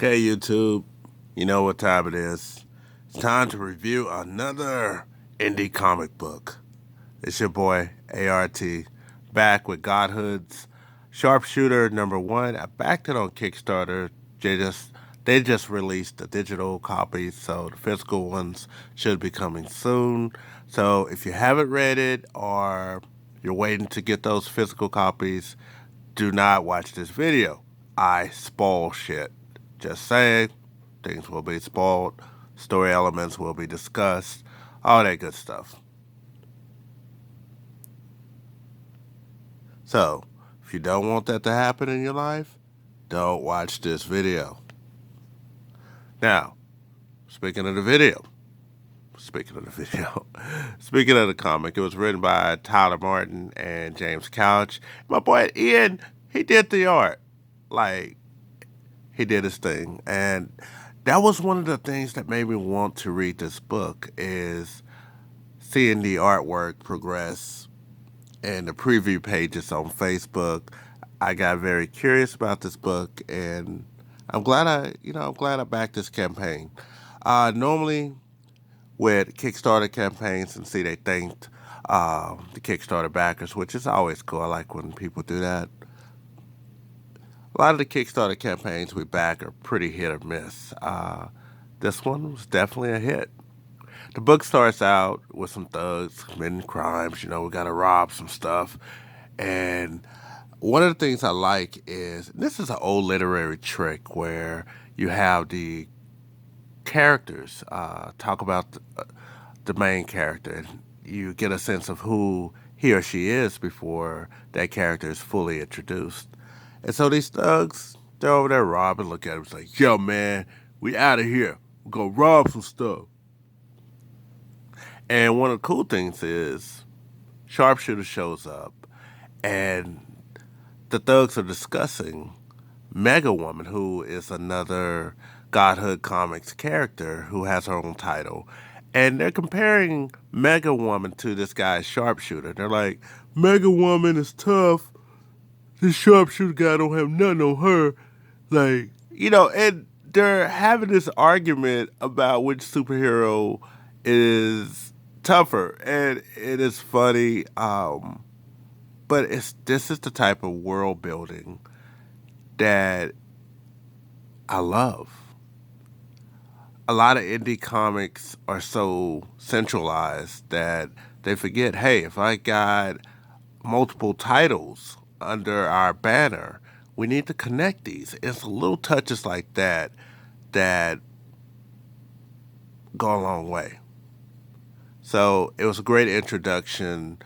Okay, YouTube, you know what time it is. It's time to review another indie comic book. It's your boy, ART, back with Godhood's Sharpshooter #1. I backed it on Kickstarter. They just released the digital copies, so the physical ones should be coming soon. So if you haven't read it or you're waiting to get those physical copies, do not watch this video. I spoil shit. Just saying, things will be spoiled, story elements will be discussed, all that good stuff. So, if you don't want that to happen in your life, don't watch this video. Now, speaking of the video, speaking of the video, speaking of the comic, it was written by Tyler Martin and James Couch. My boy Ian, he did the art. Like, he did his thing. And that was one of the things that made me want to read this book is seeing the artwork progress and the preview pages on Facebook. I got very curious about this book, and I'm glad I backed this campaign. Normally, with Kickstarter campaigns, and see they thanked the Kickstarter backers, which is always cool. I like when people do that. A lot of the Kickstarter campaigns we back are pretty hit or miss. This one was definitely a hit. The book starts out with some thugs committing crimes. We got to rob some stuff. And one of the things I like is this is an old literary trick where you have the characters talk about the main character. And you get a sense of who he or she is before that character is fully introduced. And so these thugs, they're over there robbing, look at him, it's like, yo, man, we out of here. We're going to rob some stuff. And one of the cool things is Sharpshooter shows up, and the thugs are discussing Mega Woman, who is another Godhood Comics character who has her own title. And they're comparing Mega Woman to this guy Sharpshooter. They're like, Mega Woman is tough. This Sharpshooter guy don't have nothing on her. And they're having this argument about which superhero is tougher. And it is funny. But this is the type of world building that I love. A lot of indie comics are so centralized that they forget, hey, if I got multiple titles under our banner, we need to connect these. It's little touches like that that go a long way. So it was a great introduction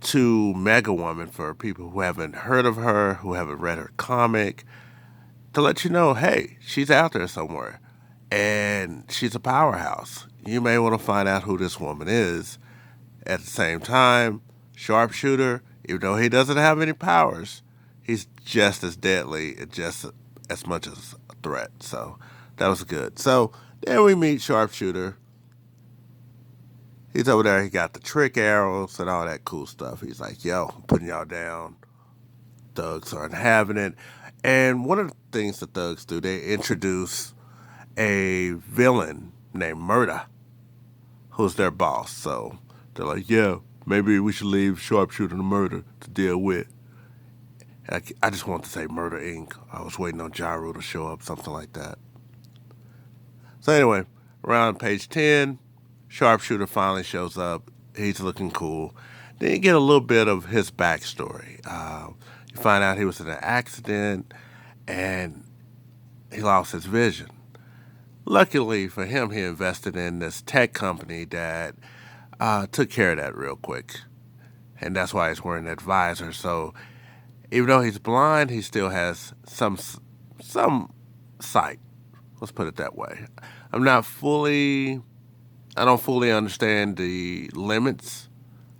to Mega Woman for people who haven't heard of her, who haven't read her comic, to let you know, hey, she's out there somewhere and she's a powerhouse. You may want to find out who this woman is. At the same time, Sharpshooter, even though he doesn't have any powers, he's just as deadly and just as much as a threat. So that was good. So then we meet Sharpshooter. He's over there. He got the trick arrows and all that cool stuff. He's like, yo, I'm putting y'all down. Thugs aren't having it. And one of the things the thugs do, they introduce a villain named Murda, who's their boss. So they're like, yeah, maybe we should leave Sharpshooter and Murder to deal with. I just want to say Murder Inc. I was waiting on Jaru to show up, something like that. So anyway, around page 10, Sharpshooter finally shows up. He's looking cool. Then you get a little bit of his backstory. You find out he was in an accident and he lost his vision. Luckily for him, he invested in this tech company that took care of that real quick. And that's why he's wearing that visor. So even though he's blind, he still has some sight. Let's put it that way. I don't fully understand the limits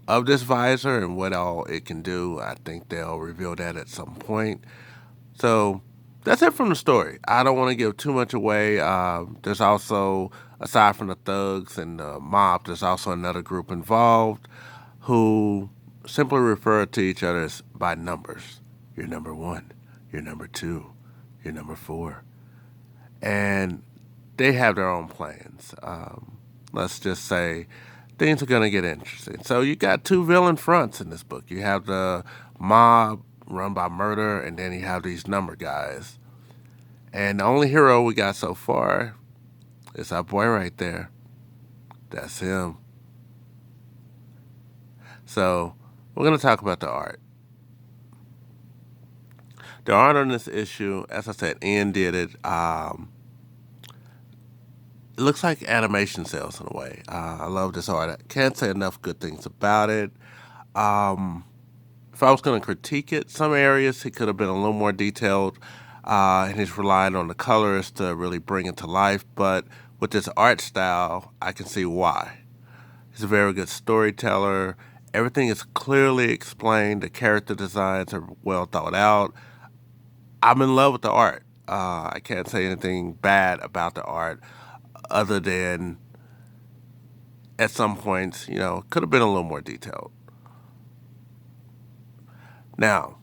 of this visor and what all it can do. I think they'll reveal that at some point. So that's it from the story. I don't want to give too much away. There's also, aside from the thugs and the mob, there's also another group involved who simply refer to each other by numbers. You're number 1. You're number 2. You're number 4. and they have their own plans. Let's just say things are going to get interesting. So you got two villain fronts in this book. You have the mob run by murder, and then you have these number guys. And the only hero we got so far is our boy right there. That's him. So we're going to talk about the art. The art on this issue, as I said, Ian did it. It looks like animation cells in a way. I love this art. I can't say enough good things about it. If I was going to critique it, some areas he could have been a little more detailed, and he's relying on the colors to really bring it to life. But with this art style, I can see why. He's a very good storyteller. Everything is clearly explained. The character designs are well thought out. I'm in love with the art. I can't say anything bad about the art other than at some points, could have been a little more detailed. Now,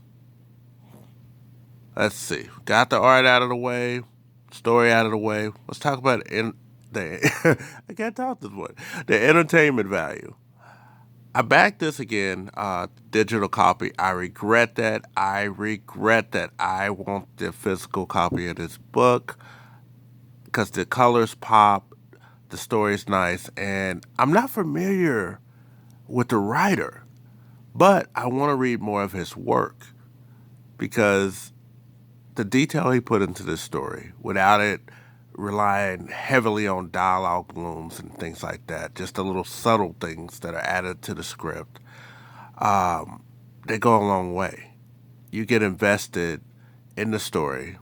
let's see. Got the art out of the way, story out of the way. Let's talk about I can't talk this one. The entertainment value. I backed this again, digital copy. I regret that. I want the physical copy of this book because the colors pop, the story's nice, and I'm not familiar with the writer, but I want to read more of his work because the detail he put into this story, without it relying heavily on dialogue blooms and things like that, just the little subtle things that are added to the script, they go a long way. You get invested in the story.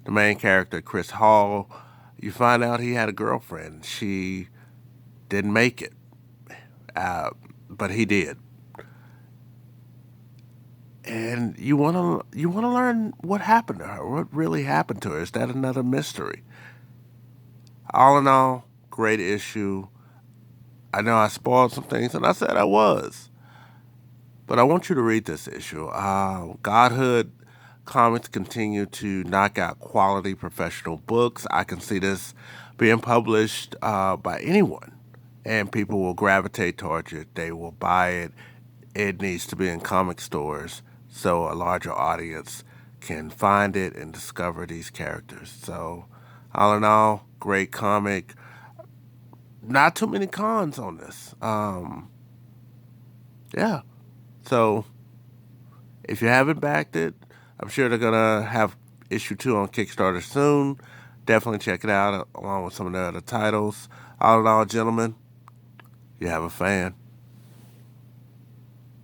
The main character, Chris Hall, you find out he had a girlfriend. She didn't make it, but he did. And you want to learn what happened to her. What really happened to her? Is that another mystery? All in all, great issue. I know I spoiled some things, and I said I was. But I want you to read this issue. Godhood Comics continue to knock out quality professional books. I can see this being published by anyone, and people will gravitate towards it. They will buy it. It needs to be in comic stores so a larger audience can find it and discover these characters. So, all in all, great comic. Not too many cons on this. Yeah. So, if you haven't backed it, I'm sure they're going to have issue 2 on Kickstarter soon. Definitely check it out along with some of the other titles. All in all, gentlemen, you have a fan.